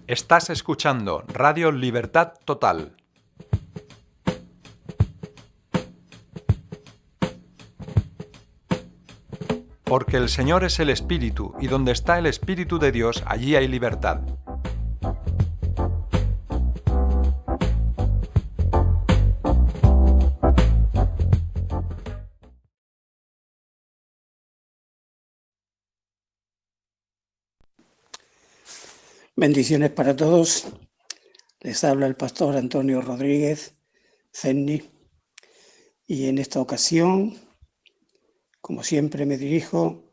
Estás escuchando Radio Libertad Total. Porque el Señor es el Espíritu, y donde está el Espíritu de Dios, allí hay libertad. Bendiciones para todos. Les habla el pastor Antonio Rodríguez Cenni, y en esta ocasión, como siempre me dirijo,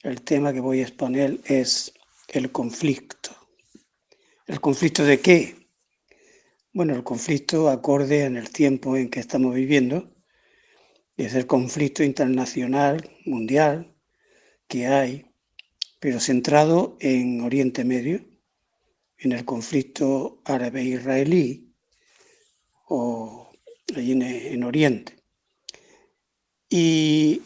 el tema que voy a exponer es el conflicto. ¿El conflicto de qué? Bueno, el conflicto acorde en el tiempo en que estamos viviendo, es el conflicto internacional, mundial, que hay, pero centrado en Oriente Medio, en el conflicto árabe-israelí o allí en Oriente. ¿Y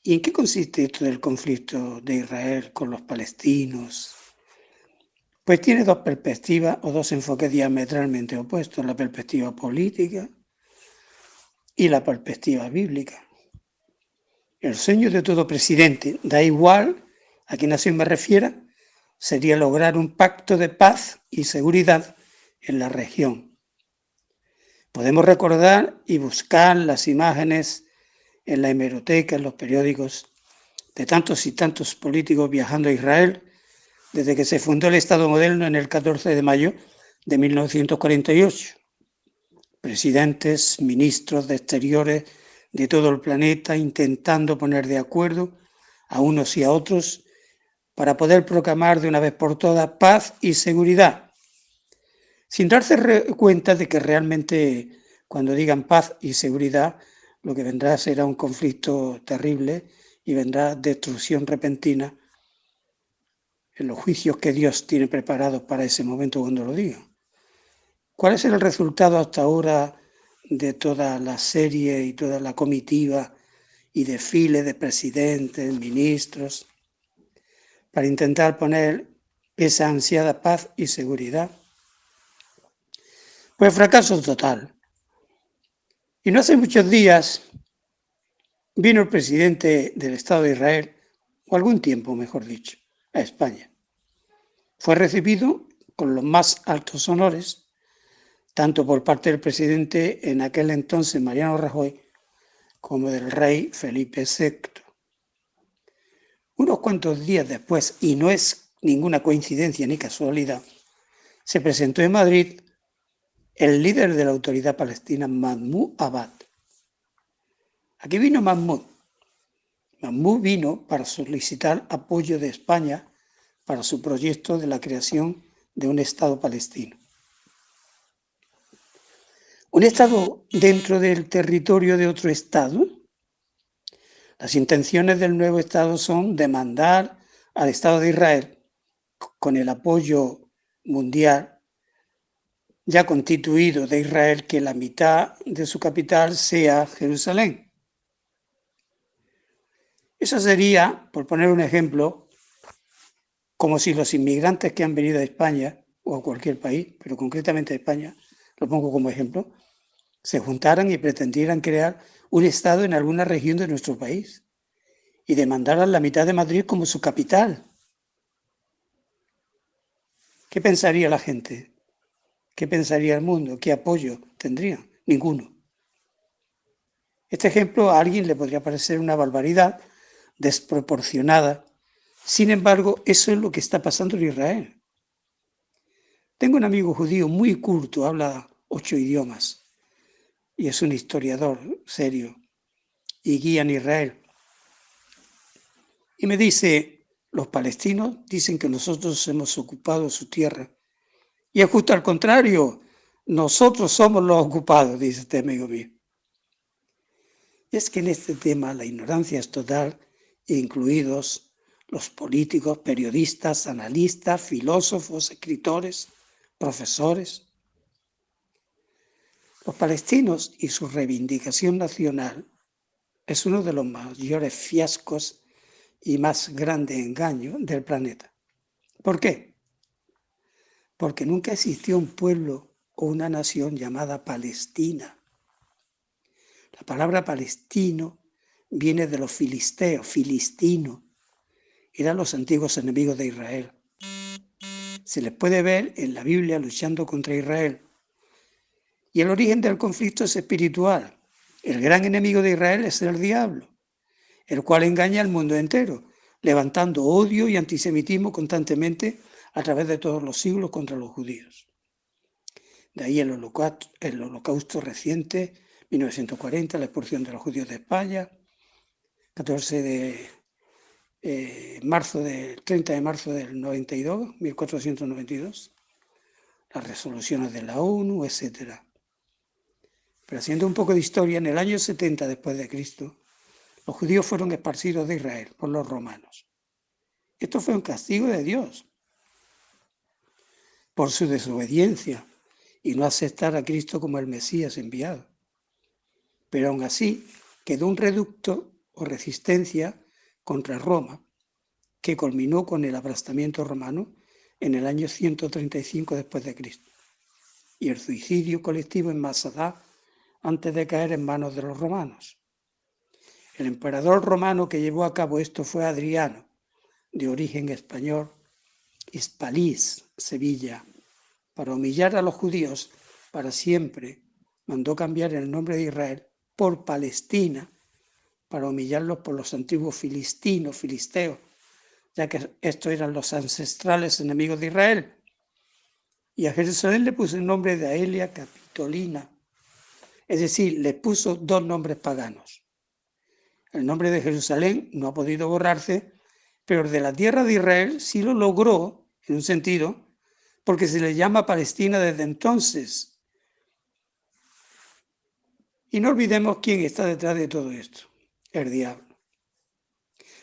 en qué consiste esto del conflicto de Israel con los palestinos? Pues tiene dos perspectivas o dos enfoques diametralmente opuestos, la perspectiva política y la perspectiva bíblica. El sueño de todo presidente, da igual a qué nación me refiera, sería lograr un pacto de paz y seguridad en la región. Podemos recordar y buscar las imágenes en la hemeroteca, en los periódicos, de tantos y tantos políticos viajando a Israel desde que se fundó el Estado moderno en el 14 de mayo de 1948. Presidentes, ministros de Exteriores de todo el planeta intentando poner de acuerdo a unos y a otros para poder proclamar de una vez por todas paz y seguridad, sin darse cuenta de que realmente cuando digan paz y seguridad lo que vendrá será un conflicto terrible y vendrá destrucción repentina en los juicios que Dios tiene preparados para ese momento cuando lo diga. ¿Cuál es el resultado hasta ahora de toda la serie y toda la comitiva y desfile de presidentes, ministros, para intentar poner esa ansiada paz y seguridad? Pues fracaso total. Y no hace muchos días vino el presidente del Estado de Israel, o algún tiempo mejor dicho, a España. Fue recibido con los más altos honores, tanto por parte del presidente en aquel entonces, Mariano Rajoy, como del rey Felipe VI. Unos cuantos días después, y no es ninguna coincidencia ni casualidad, se presentó en Madrid el líder de la autoridad palestina, Mahmoud Abbas. ¿A qué vino Mahmoud? Mahmoud vino para solicitar apoyo de España para su proyecto de la creación de un Estado palestino. ¿Un Estado dentro del territorio de otro Estado? Las intenciones del nuevo Estado son demandar al Estado de Israel, con el apoyo mundial ya constituido de Israel, que la mitad de su capital sea Jerusalén. Eso sería, por poner un ejemplo, como si los inmigrantes que han venido a España, o a cualquier país, pero concretamente a España, lo pongo como ejemplo, se juntaran y pretendieran crear un Estado en alguna región de nuestro país y demandaran la mitad de Madrid como su capital. ¿Qué pensaría la gente? ¿Qué pensaría el mundo? ¿Qué apoyo tendría? Ninguno. Este ejemplo a alguien le podría parecer una barbaridad desproporcionada. Sin embargo, eso es lo que está pasando en Israel. Tengo un amigo judío muy culto, habla 8 idiomas y es un historiador serio y guía en Israel. Y me dice, los palestinos dicen que nosotros hemos ocupado su tierra. Y es justo al contrario, nosotros somos los ocupados, dice este amigo mío. Y es que en este tema la ignorancia es total, incluidos los políticos, periodistas, analistas, filósofos, escritores, profesores. Los palestinos y su reivindicación nacional es uno de los mayores fiascos y más grande engaño del planeta. ¿Por qué? porque nunca existió un pueblo o una nación llamada Palestina. La palabra palestino viene de los filisteos, filistino, eran los antiguos enemigos de Israel. Se les puede ver en la Biblia luchando contra Israel. Y el origen del conflicto es espiritual. El gran enemigo de Israel es el diablo, el cual engaña al mundo entero, levantando odio y antisemitismo constantemente a través de todos los siglos contra los judíos. De ahí el holocausto reciente, 1940, la expulsión de los judíos de España, 30 de marzo del 92, 1492, las resoluciones de la ONU, etc. Pero haciendo un poco de historia, en el año 70 después de Cristo, los judíos fueron esparcidos de Israel por los romanos. Esto fue un castigo de Dios por su desobediencia y no aceptar a Cristo como el Mesías enviado. Pero aún así quedó un reducto o resistencia contra Roma, que culminó con el aplastamiento romano en el año 135 después de Cristo, y el suicidio colectivo en Masada antes de caer en manos de los romanos. El emperador romano que llevó a cabo esto fue Adriano, de origen español, Hispalís, Sevilla. Para humillar a los judíos para siempre, mandó cambiar el nombre de Israel por Palestina, para humillarlos por los antiguos filisteos, ya que estos eran los ancestrales enemigos de Israel. Y a Jerusalén le puso el nombre de Aelia Capitolina, es decir, le puso dos nombres paganos. El nombre de Jerusalén no ha podido borrarse, pero el de la tierra de Israel sí lo logró, en un sentido, porque se le llama Palestina desde entonces. Y no olvidemos quién está detrás de todo esto, el diablo.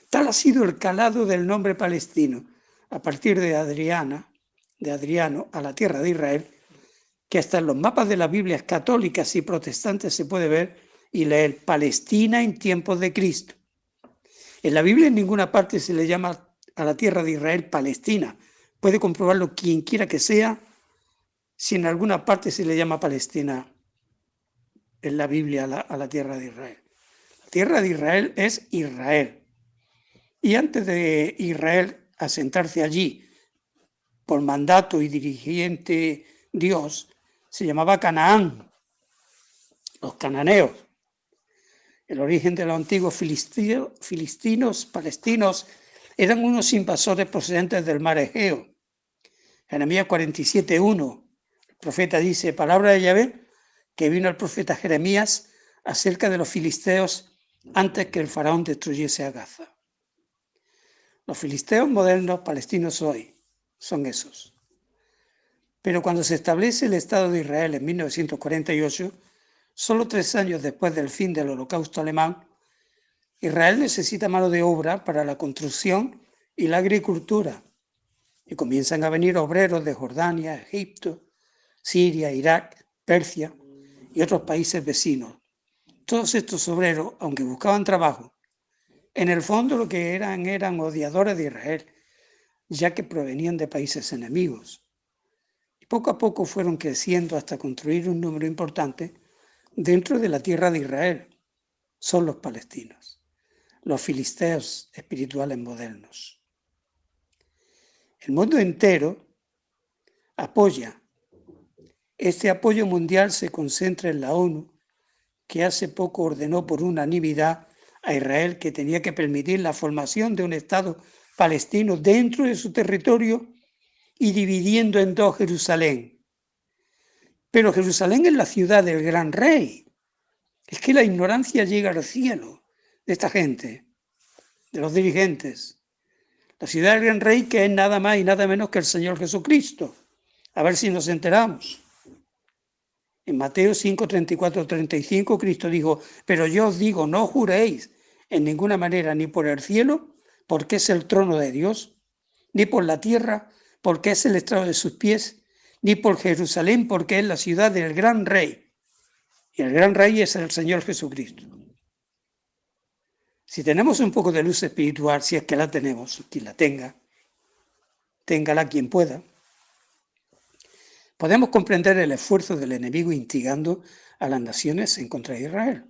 Tal ha sido el calado del nombre palestino, a partir de Adriano, a la tierra de Israel, que hasta en los mapas de las Biblias católicas y protestantes se puede ver y leer Palestina en tiempos de Cristo. En la Biblia en ninguna parte se le llama a la tierra de Israel Palestina. Puede comprobarlo quien quiera que sea, si en alguna parte se le llama Palestina en la Biblia a la tierra de Israel. La tierra de Israel es Israel. Y antes de Israel asentarse allí por mandato y dirigente Dios, se llamaba Canaán, los cananeos. El origen de los antiguos filistinos, palestinos, eran unos invasores procedentes del mar Egeo. Jeremías 47:1, el profeta dice, palabra de Yahvé, que vino el profeta Jeremías acerca de los filisteos antes que el faraón destruyese a Gaza. Los filisteos modernos palestinos hoy son esos. Pero cuando se establece el Estado de Israel en 1948, solo 3 años después del fin del Holocausto alemán, Israel necesita mano de obra para la construcción y la agricultura. Y comienzan a venir obreros de Jordania, Egipto, Siria, Irak, Persia y otros países vecinos. Todos estos obreros, aunque buscaban trabajo, en el fondo lo que eran odiadores de Israel, ya que provenían de países enemigos. Y poco a poco fueron creciendo hasta construir un número importante dentro de la tierra de Israel. Son los palestinos, los filisteos espirituales modernos. El mundo entero apoya. Este apoyo mundial se concentra en la ONU, que hace poco ordenó por unanimidad a Israel que tenía que permitir la formación de un Estado palestino dentro de su territorio y dividiendo en dos Jerusalén. Pero Jerusalén es la ciudad del gran rey. Es que la ignorancia llega al cielo de esta gente, de los dirigentes. La ciudad del gran rey, que es nada más y nada menos que el Señor Jesucristo. A ver si nos enteramos. En Mateo 5, 34, 35, Cristo dijo, pero yo os digo, no juréis en ninguna manera ni por el cielo, porque es el trono de Dios, ni por la tierra, porque es el estrado de sus pies, ni por Jerusalén, porque es la ciudad del gran rey. Y el gran rey es el Señor Jesucristo. Si tenemos un poco de luz espiritual, si es que la tenemos, quien la tenga, téngala quien pueda, podemos comprender el esfuerzo del enemigo instigando a las naciones en contra de Israel.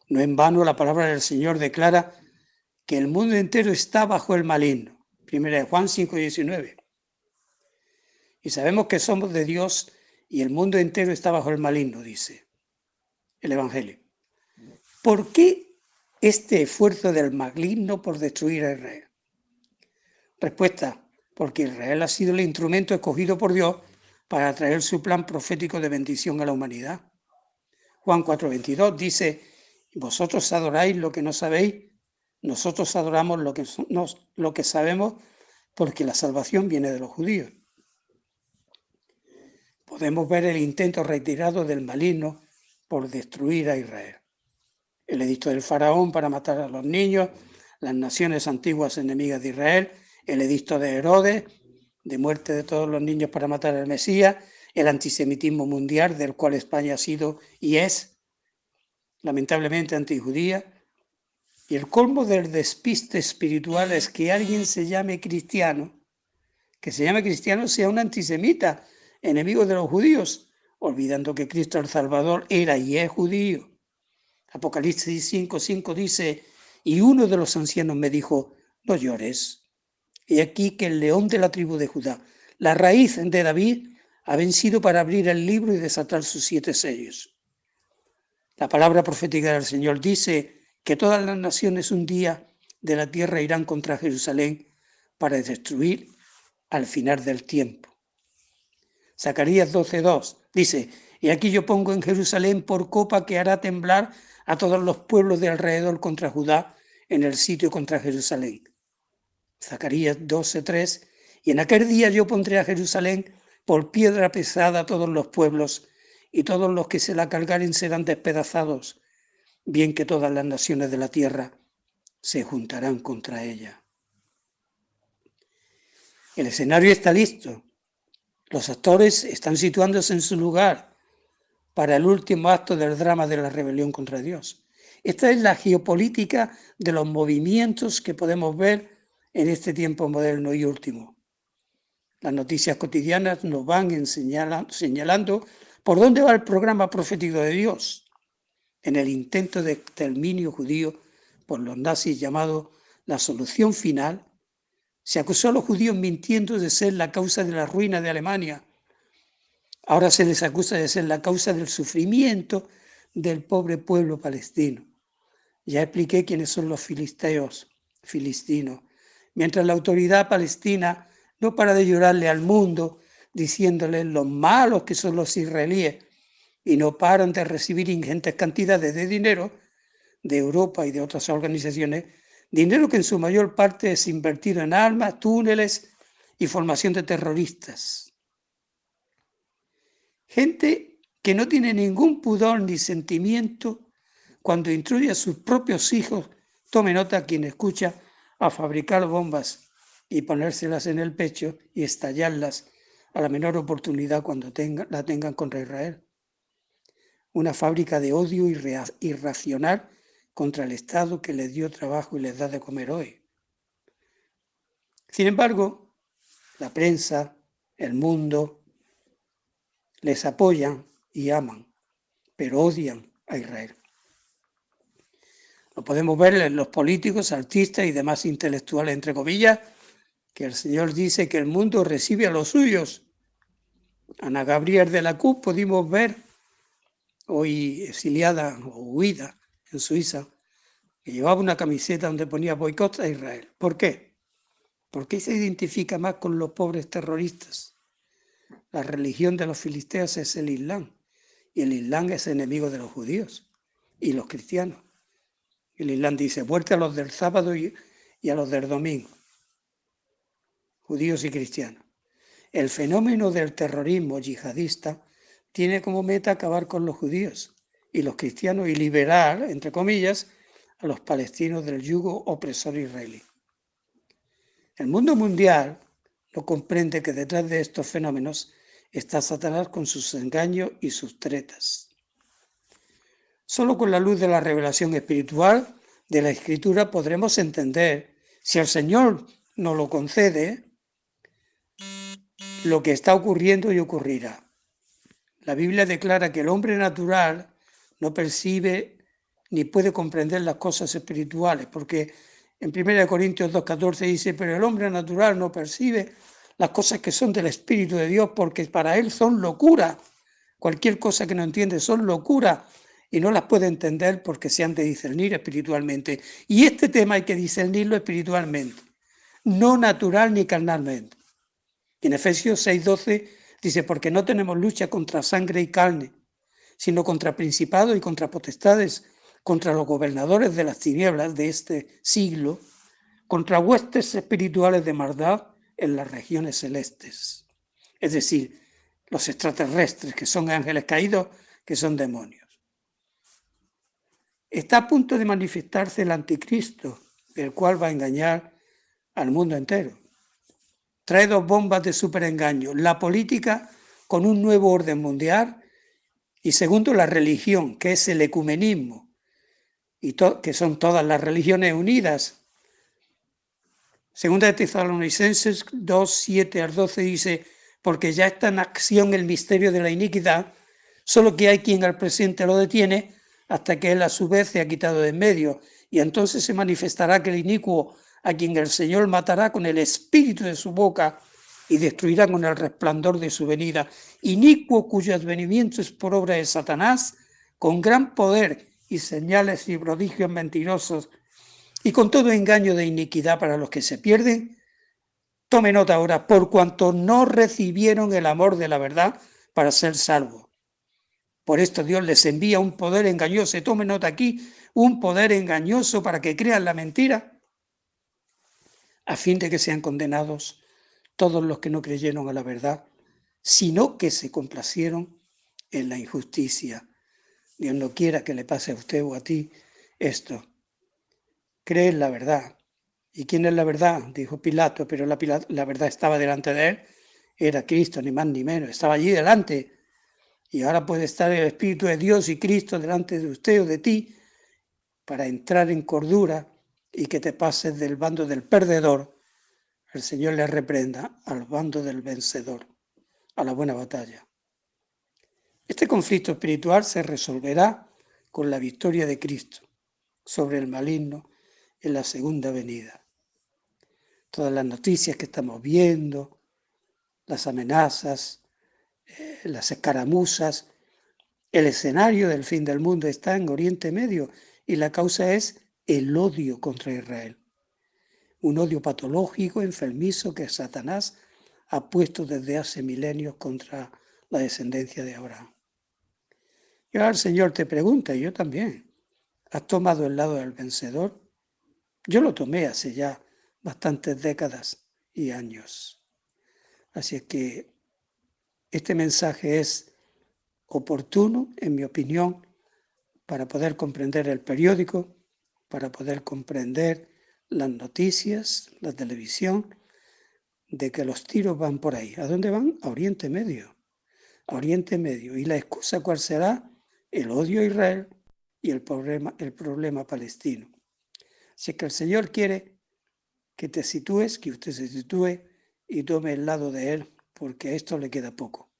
No en vano la palabra del Señor declara que el mundo entero está bajo el maligno. 1 Juan 5:19. Y sabemos que somos de Dios y el mundo entero está bajo el maligno, dice el Evangelio. ¿Por qué este esfuerzo del maligno por destruir a Israel? Respuesta: porque Israel ha sido el instrumento escogido por Dios para traer su plan profético de bendición a la humanidad. Juan 4:22 dice: vosotros adoráis lo que no sabéis, nosotros adoramos lo que sabemos, porque la salvación viene de los judíos. Podemos ver el intento reiterado del maligno por destruir a Israel. El edicto del faraón para matar a los niños, las naciones antiguas enemigas de Israel, el edicto de Herodes de muerte de todos los niños para matar al Mesías, el antisemitismo mundial del cual España ha sido y es lamentablemente antijudía, y el colmo del despiste espiritual es que alguien se llame cristiano, sea un antisemita, enemigo de los judíos, olvidando que Cristo el Salvador era y es judío. Apocalipsis 5:5 dice: y uno de los ancianos me dijo: no llores, he aquí que el león de la tribu de Judá, la raíz de David, ha vencido para abrir el libro y desatar sus 7 sellos. La palabra profética del Señor dice que todas las naciones un día de la tierra irán contra Jerusalén para destruir al final del tiempo. Zacarías 12:2 dice: y aquí yo pongo en Jerusalén por copa que hará temblar a todos los pueblos de alrededor contra Judá en el sitio contra Jerusalén. Zacarías 12:3: y en aquel día yo pondré a Jerusalén por piedra pesada a todos los pueblos, y todos los que se la cargaren serán despedazados, bien que todas las naciones de la tierra se juntarán contra ella. El escenario está listo. Los actores están situándose en su lugar para el último acto del drama de la rebelión contra Dios. Esta es la geopolítica de los movimientos que podemos ver en este tiempo moderno y último. Las noticias cotidianas nos van señalando por dónde va el programa profético de Dios en el intento de exterminio judío por los nazis llamado la solución final. Se acusó a los judíos mintiendo de ser la causa de la ruina de Alemania. Ahora se les acusa de ser la causa del sufrimiento del pobre pueblo palestino. Ya expliqué quiénes son los filistinos. Mientras la autoridad palestina no para de llorarle al mundo, diciéndole lo malos que son los israelíes, y no paran de recibir ingentes cantidades de dinero de Europa y de otras organizaciones, dinero que en su mayor parte es invertido en armas, túneles y formación de terroristas. Gente que no tiene ningún pudor ni sentimiento cuando instruye a sus propios hijos, tome nota quien escucha, a fabricar bombas y ponérselas en el pecho y estallarlas a la menor oportunidad cuando la tengan contra Israel. Una fábrica de odio irracional contra el Estado que les dio trabajo y les da de comer hoy. Sin embargo, la prensa, el mundo, les apoyan y aman, pero odian a Israel. Lo podemos ver en los políticos, artistas y demás intelectuales, entre comillas, que el Señor dice que el mundo recibe a los suyos. Ana Gabriel de la CUP pudimos ver, hoy exiliada o huida en Suiza, que llevaba una camiseta donde ponía boicot a Israel. ¿Por qué? Porque se identifica más con los pobres terroristas. La religión de los filisteos es el Islam, y el Islam es enemigo de los judíos y los cristianos. El Islam dice: muerte a los del sábado y a los del domingo, judíos y cristianos. El fenómeno del terrorismo yihadista tiene como meta acabar con los judíos y los cristianos y liberar, entre comillas, a los palestinos del yugo opresor israelí. El mundo mundial no comprende que detrás de estos fenómenos está Satanás con sus engaños y sus tretas. Solo con la luz de la revelación espiritual de la Escritura podremos entender, si el Señor nos lo concede, lo que está ocurriendo y ocurrirá. La Biblia declara que el hombre natural no percibe ni puede comprender las cosas espirituales, porque en 1 Corintios 2,14 dice, pero el hombre natural no percibe las cosas que son del Espíritu de Dios, porque para él son locura. Cualquier cosa que no entiende son locura y no las puede entender porque se han de discernir espiritualmente. Y este tema hay que discernirlo espiritualmente, no natural ni carnalmente. En Efesios 6,12 dice, porque no tenemos lucha contra sangre y carne, sino contra principados y contra potestades, contra los gobernadores de las tinieblas de este siglo, contra huestes espirituales de maldad en las regiones celestes. Es decir, los extraterrestres, que son ángeles caídos, que son demonios. Está a punto de manifestarse el anticristo, el cual va a engañar al mundo entero. Trae dos bombas de superengaño, la política con un nuevo orden mundial y segundo la religión, que es el ecumenismo, y que son todas las religiones unidas. Segunda de Tesalonicenses 2, 7 al 12 dice, porque ya está en acción el misterio de la iniquidad, solo que hay quien al presente lo detiene hasta que él a su vez se ha quitado de en medio, y entonces se manifestará aquel inicuo a quien el Señor matará con el espíritu de su boca y destruirá con el resplandor de su venida. Inicuo cuyo advenimiento es por obra de Satanás, con gran poder y señales y prodigios mentirosos, y con todo engaño de iniquidad para los que se pierden. Tome nota ahora, por cuanto no recibieron el amor de la verdad para ser salvos. Por esto Dios les envía un poder engañoso. Tome nota aquí, un poder engañoso para que crean la mentira, a fin de que sean condenados todos los que no creyeron a la verdad, sino que se complacieron en la injusticia. Dios no quiera que le pase a usted o a ti esto. Cree en la verdad. ¿Y quién es la verdad? Dijo Pilato, pero la verdad estaba delante de él. Era Cristo, ni más ni menos. Estaba allí delante. Y ahora puede estar el Espíritu de Dios y Cristo delante de usted o de ti para entrar en cordura y que te pases del bando del perdedor. El Señor le reprenda al bando del vencedor, a la buena batalla. Este conflicto espiritual se resolverá con la victoria de Cristo sobre el maligno en la segunda venida. Todas las noticias que estamos viendo, las amenazas, las escaramuzas, el escenario del fin del mundo está en Oriente Medio y la causa es el odio contra Israel. Un odio patológico, enfermizo que Satanás ha puesto desde hace milenios contra la descendencia de Abraham. Y ahora el Señor te pregunta, y yo también, ¿has tomado el lado del vencedor? Yo lo tomé hace ya bastantes décadas y años. Así es que este mensaje es oportuno, en mi opinión, para poder comprender el periódico, para poder comprender las noticias, la televisión, de que los tiros van por ahí. ¿A dónde van? A Oriente Medio. A Oriente Medio. ¿Y la excusa cuál será? El odio a Israel y el problema palestino. Así que el Señor quiere que te sitúes, que usted se sitúe y tome el lado de Él, porque a esto le queda poco.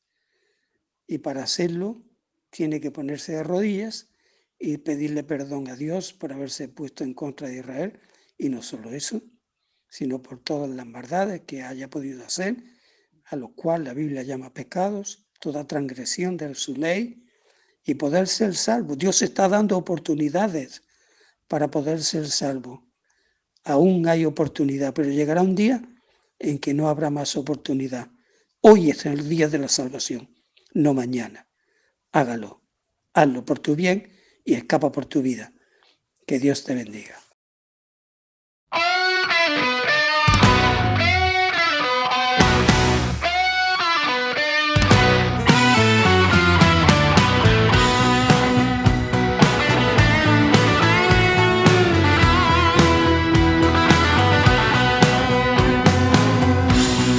Y para hacerlo, tiene que ponerse de rodillas y pedirle perdón a Dios por haberse puesto en contra de Israel. Y no solo eso, sino por todas las maldades que haya podido hacer, a lo cual la Biblia llama pecados, toda transgresión de su ley, y poder ser salvo. Dios está dando oportunidades para poder ser salvo. Aún hay oportunidad, pero llegará un día en que no habrá más oportunidad. Hoy es el día de la salvación, no mañana. Hágalo, hazlo por tu bien y escapa por tu vida. Que Dios te bendiga.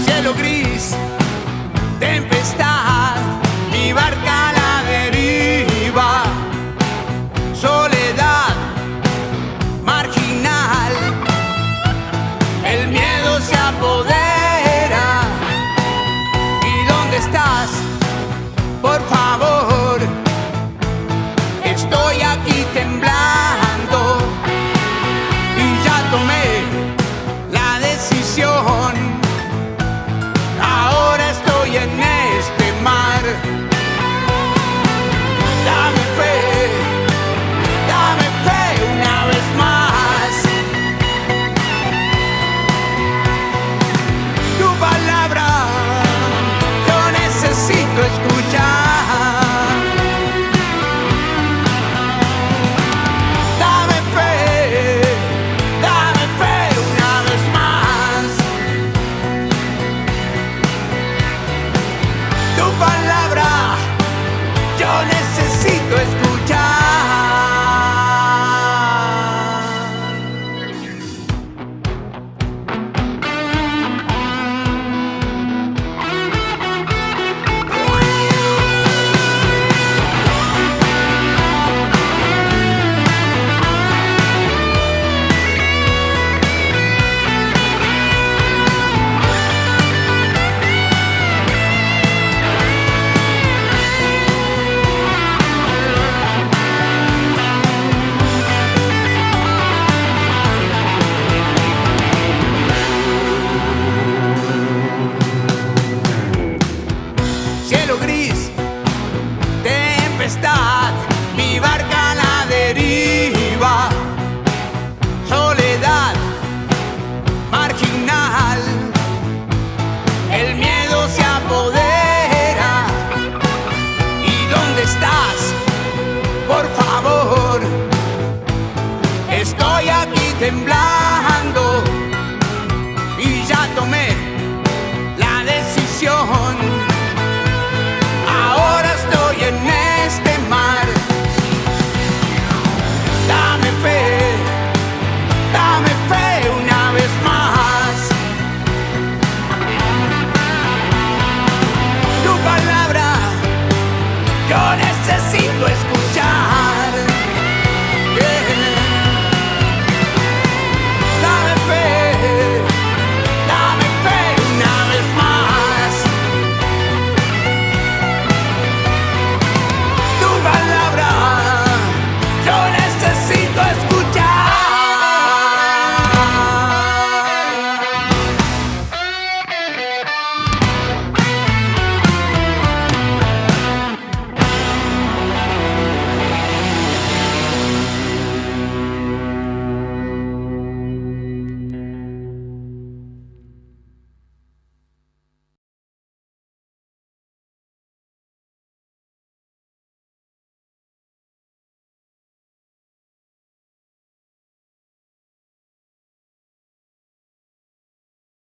Cielo gris, tempestad.